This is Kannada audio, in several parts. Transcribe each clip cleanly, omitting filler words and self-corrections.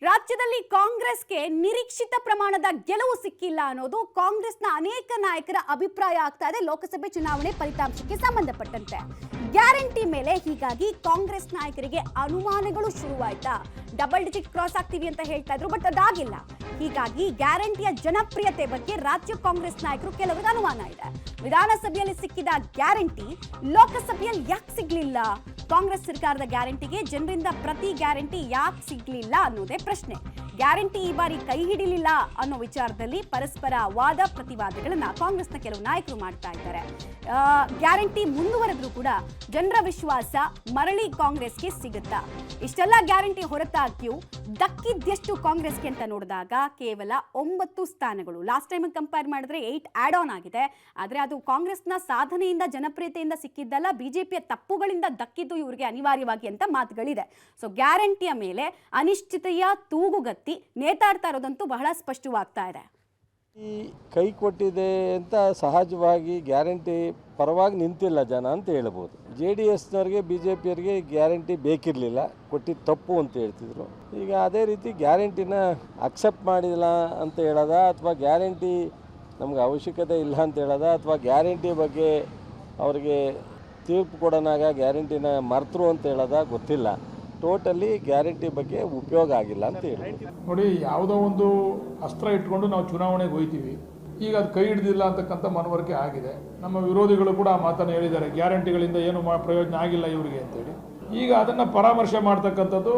ರಾಜ್ಯದಲ್ಲಿ ಕಾಂಗ್ರೆಸ್ಗೆ ನಿರೀಕ್ಷಿತ ಪ್ರಮಾಣದ ಗೆಲುವು ಸಿಕ್ಕಿಲ್ಲ ಅನ್ನೋದು ಕಾಂಗ್ರೆಸ್ನ ಅನೇಕ ನಾಯಕರ ಅಭಿಪ್ರಾಯ ಆಗ್ತಾ ಇದೆ ಲೋಕಸಭೆ ಚುನಾವಣೆ ಫಲಿತಾಂಶಕ್ಕೆ ಸಂಬಂಧಪಟ್ಟಂತೆ. ಗ್ಯಾರಂಟಿ ಮೇಲೆ ಹೀಗಾಗಿ ಕಾಂಗ್ರೆಸ್ ನಾಯಕರಿಗೆ ಅನುಮಾನಗಳು ಶುರುವಾಯ್ತಾ? ಡಬಲ್ ಡಿಜಿಟ್ ಕ್ರಾಸ್ ಆಗ್ತೀವಿ ಅಂತ ಹೇಳ್ತಾ ಇದ್ರು, ಬಟ್ ಅದಾಗಿಲ್ಲ. ಹೀಗಾಗಿ ಗ್ಯಾರಂಟಿಯ ಜನಪ್ರಿಯತೆ ಬಗ್ಗೆ ರಾಜ್ಯ ಕಾಂಗ್ರೆಸ್ ನಾಯಕರು ಕೆಲವರಿಗೆ ಅನುಮಾನ ಇದೆ. ವಿಧಾನಸಭೆಯಲ್ಲಿ ಸಿಕ್ಕಿದ ಗ್ಯಾರಂಟಿ ಲೋಕಸಭೆಯಲ್ಲಿ ಯಾಕೆ ಸಿಗ್ಲಿಲ್ಲ? ಕಾಂಗ್ರೆಸ್ ಸರ್ಕಾರದ ಗ್ಯಾರಂಟಿಗೆ ಜನರಿಂದ ಪ್ರತಿ ಗ್ಯಾರಂಟಿ ಯಾಕೆ ಸಿಗ್ಲಿಲ್ಲ ಅನ್ನೋದೇ ಪ್ರಶ್ನೆ. ಗ್ಯಾರಂಟಿ ಈ ಬಾರಿ ಕೈ ಹಿಡಿಲಿಲ್ಲ ಅನ್ನೋ ವಿಚಾರದಲ್ಲಿ ಪರಸ್ಪರ ವಾದ ಪ್ರತಿವಾದಗಳನ್ನ ಕಾಂಗ್ರೆಸ್ನ ಕೆಲವು ನಾಯಕರು ಮಾಡ್ತಾ ಇದ್ದಾರೆ. ಗ್ಯಾರಂಟಿ ಮುಂದುವರೆದ್ರೂ ಕೂಡ ಜನರ ವಿಶ್ವಾಸ ಮರಳಿ ಕಾಂಗ್ರೆಸ್ಗೆ ಸಿಗುತ್ತಾ? ಇಷ್ಟೆಲ್ಲ ಗ್ಯಾರಂಟಿ ಹೊರತಾಗಿಯೂ ದಕ್ಕಿದ್ದೆಷ್ಟು ಕಾಂಗ್ರೆಸ್ಗೆ ಅಂತ ನೋಡಿದಾಗ ಕೇವಲ 9 ಸ್ಥಾನಗಳು. ಲಾಸ್ಟ್ ಟೈಮ್ ಕಂಪೇರ್ ಮಾಡಿದ್ರೆ 8 ಆಡ್ ಆನ್ ಆಗಿದೆ. ಆದರೆ ಅದು ಕಾಂಗ್ರೆಸ್ನ ಸಾಧನೆಯಿಂದ ಜನಪ್ರಿಯತೆಯಿಂದ ಸಿಕ್ಕಿದ್ದಲ್ಲ, ಬಿಜೆಪಿಯ ತಪ್ಪುಗಳಿಂದ ದಕ್ಕಿದ್ದು ಇವರಿಗೆ ಅನಿವಾರ್ಯವಾಗಿ ಅಂತ ಮಾತುಗಳಿದೆ. ಸೊ ಗ್ಯಾರಂಟಿಯ ಮೇಲೆ ಅನಿಶ್ಚಿತೆಯ ತೂಗುಗತ್ತಿ ನೇತಾಡ್ತಾ ಇರೋದಂತೂ ಬಹಳ ಸ್ಪಷ್ಟವಾಗ್ತಾ ಇದೆ. ಈ ಕೈ ಕೊಟ್ಟಿದೆ ಅಂತ ಸಹಜವಾಗಿ ಗ್ಯಾರಂಟಿ ಪರವಾಗಿ ನಿಂತಿಲ್ಲ ಜನ ಅಂತ ಹೇಳ್ಬೋದು. JDSನವ್ರಿಗೆ BJPಯವರಿಗೆ ಗ್ಯಾರಂಟಿ ಬೇಕಿರಲಿಲ್ಲ, ಕೊಟ್ಟಿದ್ದು ತಪ್ಪು ಅಂತ ಹೇಳ್ತಿದ್ರು. ಈಗ ಅದೇ ರೀತಿ ಗ್ಯಾರಂಟಿನ ಅಕ್ಸೆಪ್ಟ್ ಮಾಡಿಲ್ಲ ಅಂತ ಹೇಳೋದ, ಅಥವಾ ಗ್ಯಾರಂಟಿ ನಮ್ಗೆ ಅವಶ್ಯಕತೆ ಇಲ್ಲ ಅಂತ ಹೇಳೋದ, ಅಥವಾ ಗ್ಯಾರಂಟಿ ಬಗ್ಗೆ ಅವ್ರಿಗೆ ತೀರ್ಪು ಕೊಡೋನಾಗ ಗ್ಯಾರಂಟಿನ ಮರ್ತರು ಅಂತ ಹೇಳೋದ ಗೊತ್ತಿಲ್ಲ. ಟೋಟಲಿ ಗ್ಯಾರಂಟಿ ಬಗ್ಗೆ ಉಪಯೋಗ ಆಗಿಲ್ಲ ಅಂತ ಹೇಳಿ. ನೋಡಿ, ಯಾವುದೋ ಒಂದು ಅಸ್ತ್ರ ಇಟ್ಕೊಂಡು ನಾವು ಚುನಾವಣೆಗೆ ಹೋಗ್ತೀವಿ. ಈಗ ಅದು ಕೈ ಹಿಡಿದಿಲ್ಲ ಅಂತಕ್ಕಂಥ ಮನವರಿಕೆ ಆಗಿದೆ. ನಮ್ಮ ವಿರೋಧಿಗಳು ಕೂಡ ಆ ಮಾತನ್ನು ಹೇಳಿದ್ದಾರೆ, ಗ್ಯಾರಂಟಿಗಳಿಂದ ಏನು ಪ್ರಯೋಜನ ಆಗಿಲ್ಲ ಇವರಿಗೆ ಅಂತೇಳಿ. ಈಗ ಅದನ್ನು ಪರಾಮರ್ಶೆ ಮಾಡ್ತಕ್ಕಂಥದ್ದು,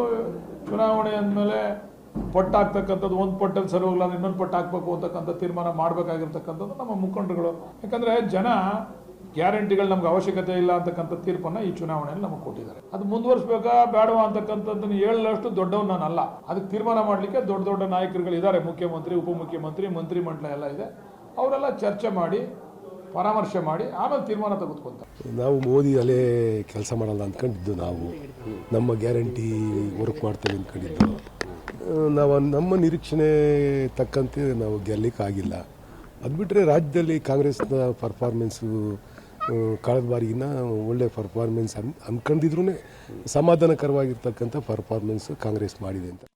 ಚುನಾವಣೆ ಅಂದಮೇಲೆ ಪಟ್ಟು ಹಾಕ್ತಕ್ಕಂಥದ್ದು, ಒಂದು ಪಟ್ಟಲ್ಲಿ ಸರಿ ಹೋಗಲ್ಲ ಇನ್ನೊಂದು ಪಟ್ಟು ಹಾಕಬೇಕು ಅಂತಕ್ಕಂಥ ತೀರ್ಮಾನ ಮಾಡಬೇಕಾಗಿರ್ತಕ್ಕಂಥದ್ದು ನಮ್ಮ ಮುಖಂಡರುಗಳು. ಯಾಕಂದರೆ ಜನ ಗ್ಯಾರಂಟಿಗಳು ನಮ್ಗೆ ಅವಶ್ಯಕತೆ ಇಲ್ಲ ಅಂತಕ್ಕಂಥ ತೀರ್ಪನ್ನು ಈ ಚುನಾವಣೆಯಲ್ಲಿ ನಮಗೆ ಕೊಟ್ಟಿದ್ದಾರೆ. ಅದು ಮುಂದುವರಿಸಬೇಕಾ ಬೇಡವಾ ಅಂತಕ್ಕಂಥದ್ದನ್ನು ಹೇಳಷ್ಟು ದೊಡ್ಡವನು ನಾನಲ್ಲ. ಅದಕ್ಕೆ ತೀರ್ಮಾನ ಮಾಡಲಿಕ್ಕೆ ದೊಡ್ಡ ದೊಡ್ಡ ನಾಯಕರುಗಳು ಇದ್ದಾರೆ, ಮುಖ್ಯಮಂತ್ರಿ, ಉಪಮುಖ್ಯಮಂತ್ರಿ, ಮಂತ್ರಿಮಂಡಲ ಎಲ್ಲ ಇದೆ. ಅವರೆಲ್ಲ ಚರ್ಚೆ ಮಾಡಿ ಪರಾಮರ್ಶೆ ಮಾಡಿ ಆಮೇಲೆ ತೀರ್ಮಾನ ತೆಗೆದುಕೊಂತಾರೆ. ನಾವು ಮೋದಿ ಅಲ್ಲೇ ಕೆಲಸ ಮಾಡಲ್ಲ ಅಂದ್ಕೊಂಡಿದ್ದು, ನಾವು ನಮ್ಮ ಗ್ಯಾರಂಟಿ ವರ್ಕ್ ಮಾಡ್ತೇವೆ ಅಂದ್ಕೊಂಡಿದ್ದು. ನಾವು ನಮ್ಮ ನಿರೀಕ್ಷಣೆ ತಕ್ಕಂತೆ ನಾವು ಗೆಲ್ಲಲಿಕ್ಕಾಗಿಲ್ಲ. ಅದು ಬಿಟ್ಟರೆ ರಾಜ್ಯದಲ್ಲಿ ಕಾಂಗ್ರೆಸ್ನ ಪರ್ಫಾರ್ಮೆನ್ಸು ಕಳೆದ ಬಾರಿಗಿನ್ನ ಒಳ್ಳೆ ಪರ್ಫಾರ್ಮೆನ್ಸ್ ಅಂದ್ಕೊಂಡಿದ್ರು ಸಮಾಧಾನಕರವಾಗಿರ್ತಕ್ಕಂಥ ಪರ್ಫಾರ್ಮೆನ್ಸ್ ಕಾಂಗ್ರೆಸ್ ಮಾಡಿದೆ ಅಂತ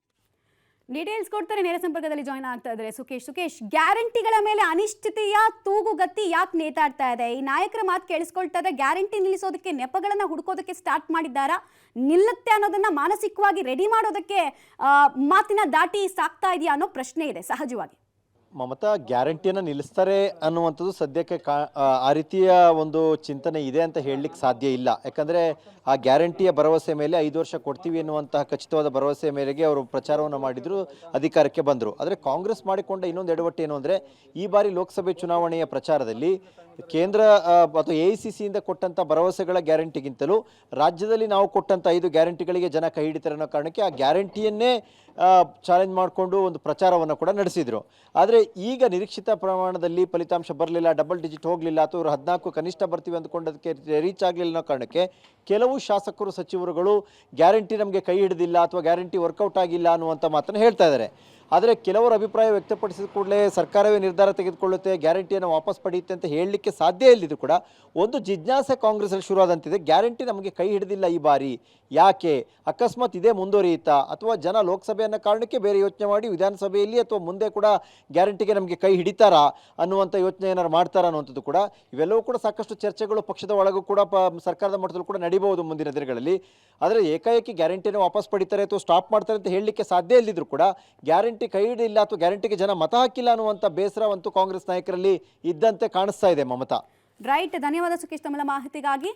ಡೀಟೇಲ್ಸ್ ಕೊಡ್ತಾರೆ. ನೇರ ಸಂಪರ್ಕದಲ್ಲಿ ಜಾಯ್ನ್ ಆಗ್ತಾ ಇದ್ದಾರೆ ಸುಕೇಶ್, ಗ್ಯಾರಂಟಿಗಳ ಮೇಲೆ ಅನಿಶ್ಚಿತೆಯ ತೂಗುಗತ್ತಿ ಯಾಕೆ ನೇತಾಡ್ತಾ ಇದೆ? ಈ ನಾಯಕರ ಮಾತು ಕೇಳಿಸ್ಕೊಳ್ತಾ ಇದೆ, ಗ್ಯಾರಂಟಿ ನಿಲ್ಲಿಸೋದಕ್ಕೆ ನೆಪಗಳನ್ನ ಹುಡುಕೋದಕ್ಕೆ ಸ್ಟಾರ್ಟ್ ಮಾಡಿದ್ದಾರಾ? ನಿಲ್ಲುತ್ತೆ ಅನ್ನೋದನ್ನ ಮಾನಸಿಕವಾಗಿ ರೆಡಿ ಮಾಡೋದಕ್ಕೆ ಮಾತಿನ ದಾಟಿ ಸಾಕ್ತಾ ಇದೆಯಾ ಅನ್ನೋ ಪ್ರಶ್ನೆ ಇದೆ ಸಹಜವಾಗಿ. ಮಮತಾ, ಗ್ಯಾರಂಟಿಯನ್ನು ನಿಲ್ಲಿಸ್ತಾರೆ ಅನ್ನುವಂಥದ್ದು ಸದ್ಯಕ್ಕೆ ಆ ರೀತಿಯ ಒಂದು ಚಿಂತನೆ ಇದೆ ಅಂತ ಹೇಳಲಿಕ್ಕೆ ಸಾಧ್ಯ ಇಲ್ಲ. ಯಾಕಂದರೆ ಆ ಗ್ಯಾರಂಟಿಯ ಭರವಸೆ ಮೇಲೆ 5 ವರ್ಷ ಕೊಡ್ತೀವಿ ಎನ್ನುವಂತಹ ಖಚಿತವಾದ ಭರವಸೆಯ ಮೇರೆಗೆ ಅವರು ಪ್ರಚಾರವನ್ನು ಮಾಡಿದ್ರು, ಅಧಿಕಾರಕ್ಕೆ ಬಂದರು. ಆದರೆ ಕಾಂಗ್ರೆಸ್ ಮಾಡಿಕೊಂಡ ಇನ್ನೊಂದು ಎಡವಟ್ಟು ಏನು ಅಂದರೆ, ಈ ಬಾರಿ ಲೋಕಸಭೆ ಚುನಾವಣೆಯ ಪ್ರಚಾರದಲ್ಲಿ ಕೇಂದ್ರ ಅಥವಾ AICCಯಿಂದ ಕೊಟ್ಟಂಥ ಭರವಸೆಗಳ ಗ್ಯಾರಂಟಿಗಿಂತಲೂ ರಾಜ್ಯದಲ್ಲಿ ನಾವು ಕೊಟ್ಟಂಥ 5 ಗ್ಯಾರಂಟಿಗಳಿಗೆ ಜನ ಕೈ ಹಿಡಿತಾರೆ ಅನ್ನೋ ಕಾರಣಕ್ಕೆ ಆ ಗ್ಯಾರಂಟಿಯನ್ನೇ ಚಾಲೆಂಜ್ ಮಾಡಿಕೊಂಡು ಒಂದು ಪ್ರಚಾರವನ್ನು ಕೂಡ ನಡೆಸಿದರು. ಆದರೆ ಈಗ ನಿರೀಕ್ಷಿತ ಪ್ರಮಾಣದಲ್ಲಿ ಫಲಿತಾಂಶ ಬರಲಿಲ್ಲ, ಡಬಲ್ ಡಿಜಿಟ್ ಹೋಗಲಿಲ್ಲ, ಅಥವಾ ಇವರು 14 ಕನಿಷ್ಠ ಬರ್ತೀವಿ ಅಂದ್ಕೊಂಡದಕ್ಕೆ ರೀಚ್ ಆಗಲಿಲ್ಲ ಅನ್ನೋ ಕಾರಣಕ್ಕೆ ಕೆಲವು ಶಾಸಕರು, ಸಚಿವರುಗಳು ಗ್ಯಾರಂಟಿ ನಮಗೆ ಕೈ ಹಿಡಿದಿಲ್ಲ ಅಥವಾ ಗ್ಯಾರಂಟಿ ವರ್ಕೌಟ್ ಆಗಿಲ್ಲ ಅನ್ನುವಂಥ ಮಾತನ್ನು ಹೇಳ್ತಾ ಇದ್ದಾರೆ. ಆದರೆ ಕೆಲವರು ಅಭಿಪ್ರಾಯ ವ್ಯಕ್ತಪಡಿಸಿದ ಕೂಡಲೇ ಸರ್ಕಾರವೇ ನಿರ್ಧಾರ ತೆಗೆದುಕೊಳ್ಳುತ್ತೆ, ಗ್ಯಾರಂಟಿಯನ್ನು ವಾಪಸ್ ಪಡೆಯುತ್ತೆ ಅಂತ ಹೇಳಲಿಕ್ಕೆ ಸಾಧ್ಯ ಇಲ್ಲದಿದ್ದು ಕೂಡ ಒಂದು ಜಿಜ್ಞಾಸೆ ಕಾಂಗ್ರೆಸ್ಸಲ್ಲಿ ಶುರುವಾದಂತಿದೆ. ಗ್ಯಾರಂಟಿ ನಮಗೆ ಕೈ ಹಿಡಿದಿಲ್ಲ ಈ ಬಾರಿ, ಯಾಕೆ? ಅಕಸ್ಮಾತ್ ಇದೇ ಮುಂದುವರಿಯುತ್ತಾ, ಅಥವಾ ಜನ ಲೋಕಸಭೆ ಅನ್ನೋ ಕಾರಣಕ್ಕೆ ಬೇರೆ ಯೋಚನೆ ಮಾಡಿ ವಿಧಾನಸಭೆಯಲ್ಲಿ ಅಥವಾ ಮುಂದೆ ಕೂಡ ಗ್ಯಾರಂಟಿಗೆ ನಮಗೆ ಕೈ ಹಿಡಿತಾರಾ ಅನ್ನುವಂಥ ಯೋಚನೆ ಏನಾರು ಮಾಡ್ತಾರಾ ಅನ್ನುವಂಥದ್ದು ಕೂಡ, ಇವೆಲ್ಲವೂ ಕೂಡ ಸಾಕಷ್ಟು ಚರ್ಚೆಗಳು ಪಕ್ಷದ ಒಳಗೂ ಕೂಡ ಸರ್ಕಾರದ ಮಟ್ಟದಲ್ಲೂ ಕೂಡ ನಡೀಬಹುದು ಮುಂದಿನ ದಿನಗಳಲ್ಲಿ. ಆದರೆ ಏಕಾಏಕಿ ಗ್ಯಾರಂಟಿಯನ್ನು ವಾಪಸ್ ಪಡಿತಾರೆ ಅಥವಾ ಸ್ಟಾಪ್ ಮಾಡ್ತಾರೆ ಅಂತ ಹೇಳಲಿಕ್ಕೆ ಸಾಧ್ಯ ಇಲ್ಲದಿದ್ರು ಕೂಡ ಗ್ಯಾರಂಟಿ ಕೈ ಹಿಡಿಲ್ಲ ಅಥವಾ ಗ್ಯಾರಂಟಿಗೆ ಜನ ಮತ ಹಾಕಿಲ್ಲ ಅನ್ನುವಂಥ ಬೇಸರವಂತೂ ಕಾಂಗ್ರೆಸ್ ನಾಯಕರಲ್ಲಿ ಇದ್ದಂತೆ ಕಾಣಿಸ್ತಾ ಇದೆ. ಮಮತಾ, ರೈಟ್, ಧನ್ಯವಾದ ಸುಕೇಶ್ ತಮ್ಮ ಮಾಹಿತಿಗಾಗಿ.